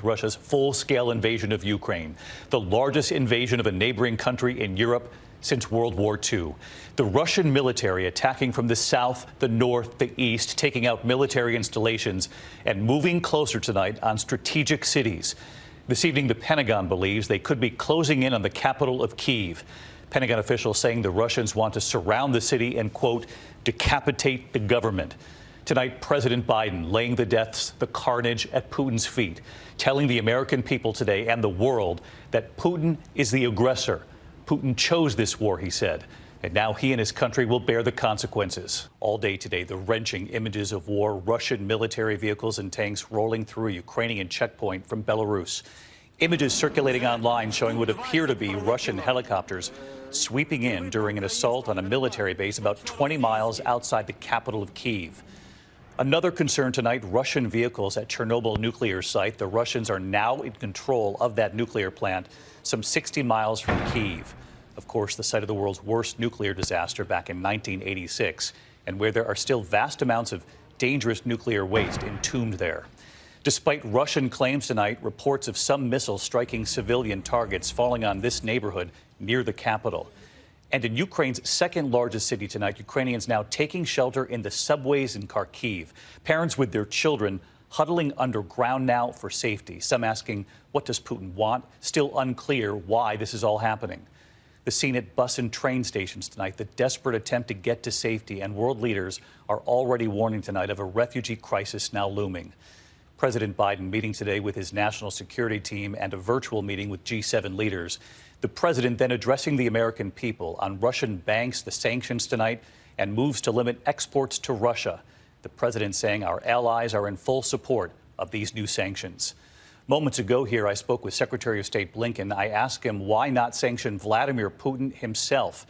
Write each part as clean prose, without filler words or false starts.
Russia's full-scale invasion of Ukraine, the largest invasion of a neighboring country in Europe since World War II. The Russian military attacking from the south, the north, the east, taking out military installations and moving closer tonight on strategic cities. This evening, the Pentagon believes they could be closing in on the capital of Kyiv. Pentagon officials saying the Russians want to surround the city and, quote, decapitate the government. Tonight, President Biden laying the deaths, the carnage at Putin's feet, telling the American people today and the world that Putin is the aggressor. Putin chose this war, he said, and now he and his country will bear the consequences. All day today, the wrenching images of war, Russian military vehicles and tanks rolling through a Ukrainian checkpoint from Belarus. Images circulating online showing what appear to be Russian helicopters sweeping in during an assault on a military base about 20 miles outside the capital of Kyiv. Another concern tonight, Russian vehicles at Chernobyl nuclear site. The Russians are now in control of that nuclear plant, some 60 miles from Kyiv. Of course, the site of the world's worst nuclear disaster back in 1986, and where there are still vast amounts of dangerous nuclear waste entombed there. Despite Russian claims tonight, reports of some missiles striking civilian targets falling on this neighborhood near the capital. And in Ukraine's second largest city tonight, Ukrainians now taking shelter in the subways in Kharkiv. Parents with their children huddling underground now for safety. Some asking, what does Putin want? Still unclear why this is all happening. The scene at bus and train stations tonight, the desperate attempt to get to safety, and world leaders are already warning tonight of a refugee crisis now looming. President Biden meeting today with his national security team and a virtual meeting with G7 leaders. The president then addressing the American people on Russian banks, the sanctions tonight, and moves to limit exports to Russia. The president saying our allies are in full support of these new sanctions. Moments ago here, I spoke with Secretary of State Blinken. I asked him why not sanction Vladimir Putin himself?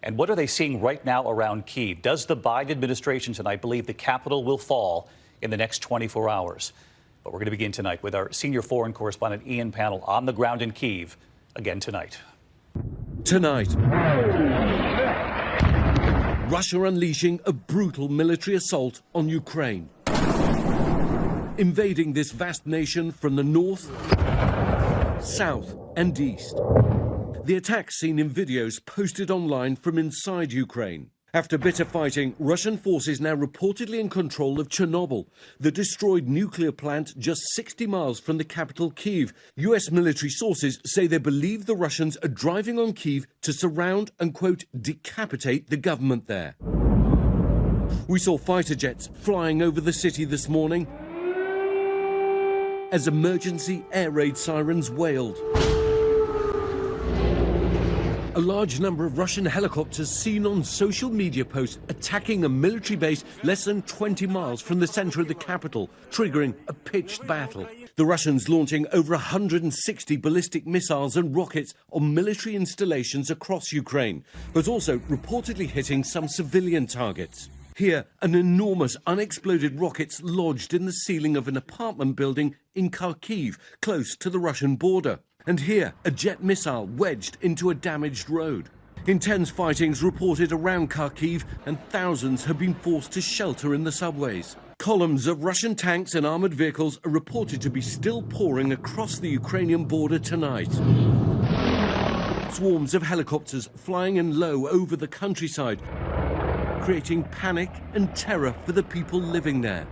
And what are they seeing right now around Kyiv? Does the Biden administration tonight believe the capital will fall in the next 24 hours? But we're going to begin tonight with our senior foreign correspondent Ian Pannell on the ground in Kyiv. Again tonight. Russia unleashing a brutal military assault on Ukraine, invading this vast nation from the north, south and east. The attacks seen in videos posted online from inside Ukraine. After bitter fighting, Russian forces now reportedly in control of Chernobyl, the destroyed nuclear plant just 60 miles from the capital Kyiv. US military sources say they believe the Russians are driving on Kyiv to surround and, quote, decapitate the government there. We saw fighter jets flying over the city this morning as emergency air raid sirens wailed. A large number of Russian helicopters seen on social media posts attacking a military base less than 20 miles from the center of the capital, triggering a pitched battle. The Russians launching over 160 ballistic missiles and rockets on military installations across Ukraine, but also reportedly hitting some civilian targets. Here, an enormous unexploded rocket's lodged in the ceiling of an apartment building in Kharkiv, close to the Russian border. And here, a jet missile wedged into a damaged road. Intense fightings reported around Kharkiv, and thousands have been forced to shelter in the subways. Columns of Russian tanks and armoured vehicles are reported to be still pouring across the Ukrainian border tonight. Swarms of helicopters flying in low over the countryside, creating panic and terror for the people living there.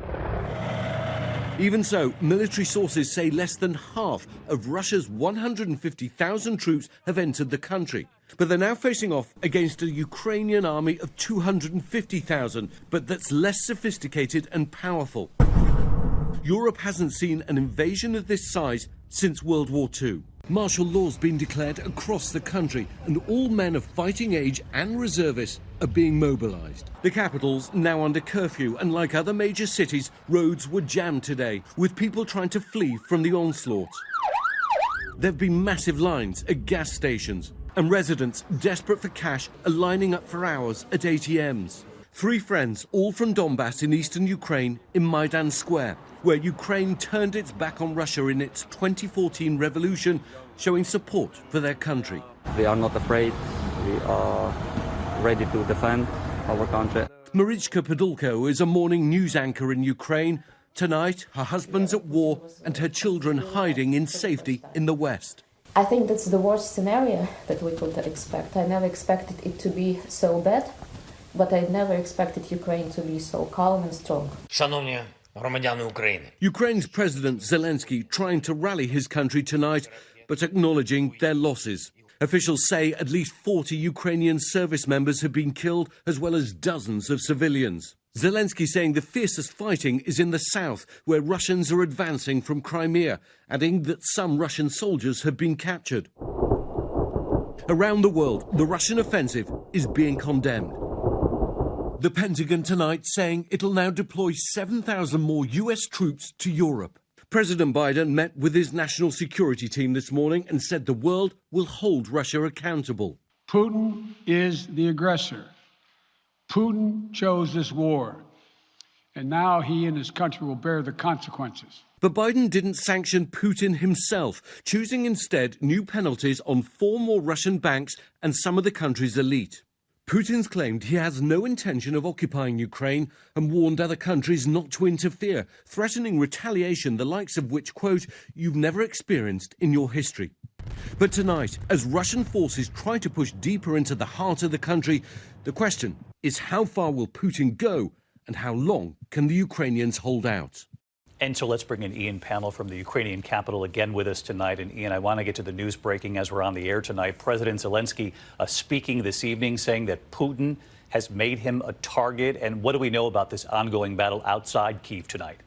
Even so, military sources say less than half of Russia's 150,000 troops have entered the country. But they're now facing off against a Ukrainian army of 250,000, but that's less sophisticated and powerful. Europe hasn't seen an invasion of this size since World War II. Martial law's been declared across the country, and all men of fighting age and reservists are being mobilized. The capital's now under curfew, and like other major cities, roads were jammed today, with people trying to flee from the onslaught. There have been massive lines at gas stations, and residents desperate for cash are lining up for hours at ATMs. Three friends, all from Donbass in eastern Ukraine, in Maidan Square, where Ukraine turned its back on Russia in its 2014 revolution, showing support for their country. We are not afraid. We are ready to defend our country. Marichka Podolko is a morning news anchor in Ukraine. Tonight, her husband's at war and her children hiding in safety in the West. I think that's the worst scenario that we could expect. I never expected it to be so bad, but I never expected Ukraine to be so calm and strong. Шановні громадяни України. Ukraine's President Zelensky trying to rally his country tonight, but acknowledging their losses. Officials say at least 40 Ukrainian service members have been killed, as well as dozens of civilians. Zelensky saying the fiercest fighting is in the south, where Russians are advancing from Crimea, adding that some Russian soldiers have been captured. Around the world, the Russian offensive is being condemned. The Pentagon tonight saying it'll now deploy 7,000 more US troops to Europe. President Biden met with his national security team this morning and said the world will hold Russia accountable. Putin is the aggressor. Putin chose this war, and now he and his country will bear the consequences. But Biden didn't sanction Putin himself, choosing instead new penalties on 4 more Russian banks and some of the country's elite. Putin's claimed he has no intention of occupying Ukraine and warned other countries not to interfere, threatening retaliation the likes of which, quote, you've never experienced in your history. But tonight, as Russian forces try to push deeper into the heart of the country, the question is how far will Putin go and how long can the Ukrainians hold out? And so let's bring in Ian Panel from the Ukrainian capital again with us tonight. And Ian, I want to get to the news breaking as we're on the air tonight. President Zelensky speaking this evening, saying that Putin has made him a target. And what do we know about this ongoing battle outside Kyiv tonight?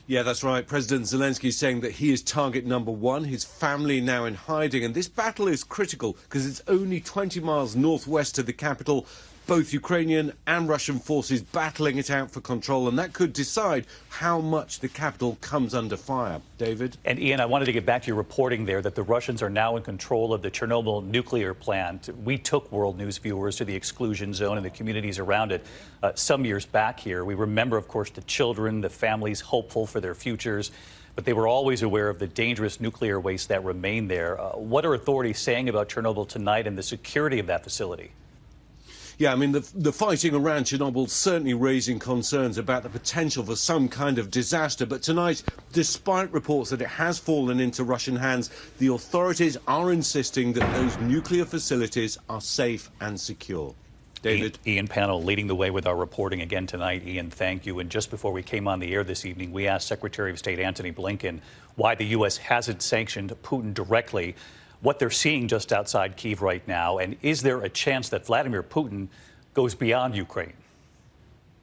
Yeah, that's right. President Zelensky saying that he is target number 1, his family now in hiding. And this battle is critical because it's only 20 miles northwest of the capital. Both Ukrainian and Russian forces battling it out for control, and that could decide how much the capital comes under fire. David? And Ian, I wanted to get back to your reporting there that the Russians are now in control of the Chernobyl nuclear plant. We took World News viewers to the exclusion zone and the communities around it some years back here. We remember, of course, the children, the families hopeful for their futures, but they were always aware of the dangerous nuclear waste that remained there. What are authorities saying about Chernobyl tonight and the security of that facility? Yeah, I mean, the fighting around Chernobyl certainly raising concerns about the potential for some kind of disaster. But tonight, despite reports that it has fallen into Russian hands, the authorities are insisting that those nuclear facilities are safe and secure. David? Ian Panel leading the way with our reporting again tonight. Ian, thank you. And just before we came on the air this evening, we asked Secretary of State Antony Blinken why the U.S. hasn't sanctioned Putin directly, what they're seeing just outside Kyiv right now, and is there a chance that Vladimir Putin goes beyond Ukraine?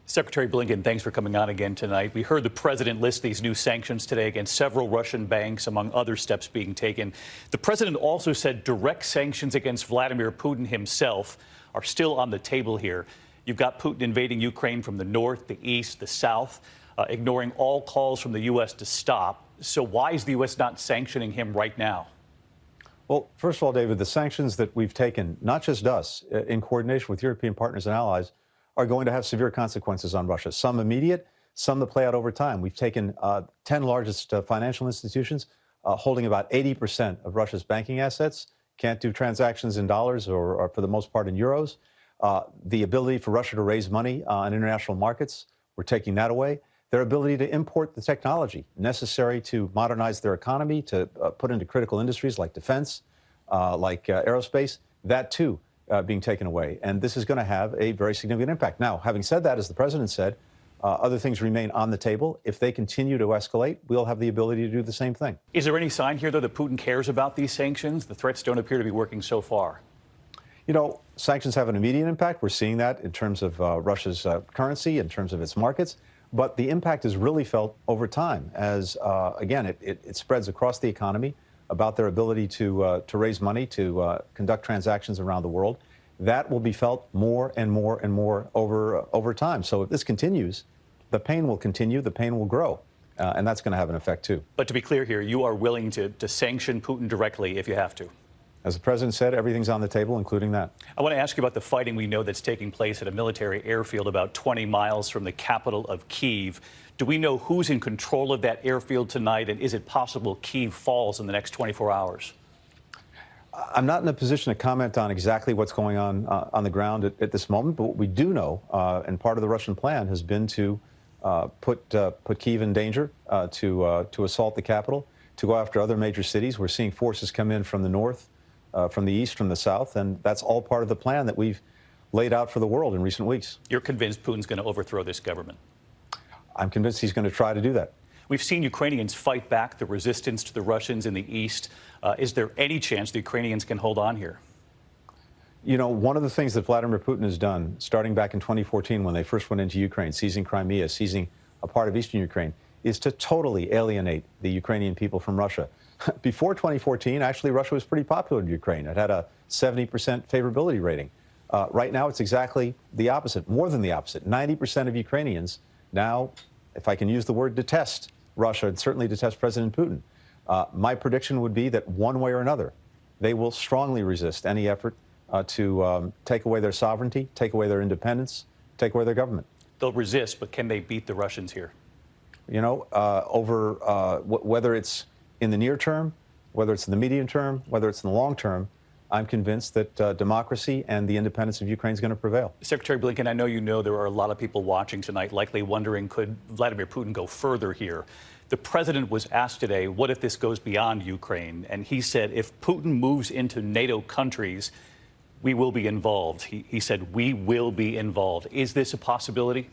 Secretary Blinken, thanks for coming on again tonight. We heard the president list these new sanctions today against several Russian banks, among other steps being taken. The president also said direct sanctions against Vladimir Putin himself are still on the table here. You've got Putin invading Ukraine from the north, the east, the south, ignoring all calls from the U.S. to stop. So why is the U.S. not sanctioning him right now? Well, first of all, David, the sanctions that we've taken, not just us, in coordination with European partners and allies, are going to have severe consequences on Russia. Some immediate, some that play out over time. We've taken 10 largest financial institutions holding about 80% of Russia's banking assets, can't do transactions in dollars or for the most part in euros. The ability for Russia to raise money on international markets, we're taking that away. Their ability to import the technology necessary to modernize their economy, to put into critical industries like defense, like aerospace, that too being taken away. And this is going to have a very significant impact. Now, having said that, as the president said, other things remain on the table. If they continue to escalate, we'll have the ability to do the same thing. Is there any sign here, though, that Putin cares about these sanctions? The threats don't appear to be working so far. You know, sanctions have an immediate impact. We're seeing that in terms of Russia's currency, in terms of its markets. But the impact is really felt over time as, again, it spreads across the economy about their ability to raise money, to conduct transactions around the world. That will be felt more and more and more over time. So if this continues, the pain will continue, the pain will grow, and that's going to have an effect, too. But to be clear here, you are willing to sanction Putin directly if you have to? As the president said, everything's on the table, including that. I want to ask you about the fighting we know that's taking place at a military airfield about 20 miles from the capital of Kyiv. Do we know who's in control of that airfield tonight, and is it possible Kyiv falls in the next 24 hours? I'm not in a position to comment on exactly what's going on the ground at this moment, but what we do know, and part of the Russian plan has been to put Kyiv in danger, to assault the capital, to go after other major cities. We're seeing forces come in from the north, from the east, from the south, and that's all part of the plan that we've laid out for the world in recent weeks. You're convinced Putin's going to overthrow this government? I'm convinced he's going to try to do that. We've seen Ukrainians fight back the resistance to the Russians in the east. Is there any chance the Ukrainians can hold on here? You know, one of the things that Vladimir Putin has done, starting back in 2014 when they first went into Ukraine, seizing Crimea, seizing a part of eastern Ukraine, is to totally alienate the Ukrainian people from Russia. Before 2014, actually, Russia was pretty popular in Ukraine. It had a 70% favorability rating. Right now, it's exactly the opposite, more than the opposite. 90% of Ukrainians now, if I can use the word, detest Russia and certainly detest President Putin. My prediction would be that one way or another, they will strongly resist any effort to take away their sovereignty, take away their independence, take away their government. They'll resist, but can they beat the Russians here? You know, whether it's in the near term, whether it's in the medium term, whether it's in the long term, I'm convinced that democracy and the independence of Ukraine is going to prevail. Secretary Blinken, I know you know there are a lot of people watching tonight likely wondering, could Vladimir Putin go further here? The president was asked today, what if this goes beyond Ukraine? And he said, if Putin moves into NATO countries, we will be involved. He said, we will be involved. Is this a possibility?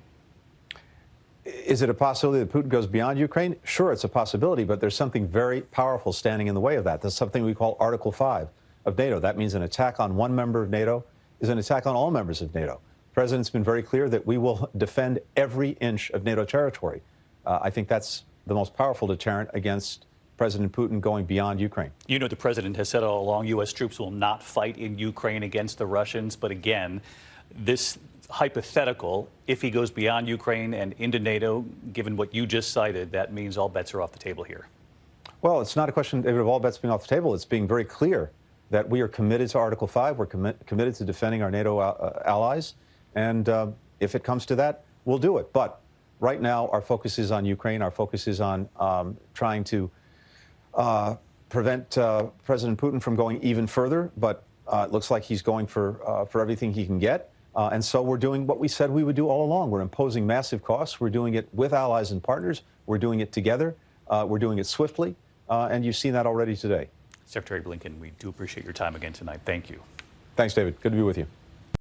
Is it a possibility that Putin goes beyond Ukraine? Sure, it's a possibility, but there's something very powerful standing in the way of that. There's something we call Article 5 of NATO. That means an attack on one member of NATO is an attack on all members of NATO. The president's been very clear that we will defend every inch of NATO territory. I think that's the most powerful deterrent against President Putin going beyond Ukraine. You know, the president has said all along U.S. troops will not fight in Ukraine against the Russians. But again, this hypothetical, if he goes beyond Ukraine and into NATO, given what you just cited, that means all bets are off the table here. Well, it's not a question, David, of all bets being off the table. It's being very clear that we are committed to Article 5. We're committed to defending our NATO allies. And if it comes to that, we'll do it. But right now, our focus is on Ukraine. Our focus is on trying to prevent President Putin from going even further. But it looks like he's going for everything he can get. And so we're doing what we said we would do all along. We're imposing massive costs. We're doing it with allies and partners. We're doing it together. We're doing it swiftly. And you've seen that already today. Secretary Blinken, we do appreciate your time again tonight. Thank you. Thanks, David. Good to be with you.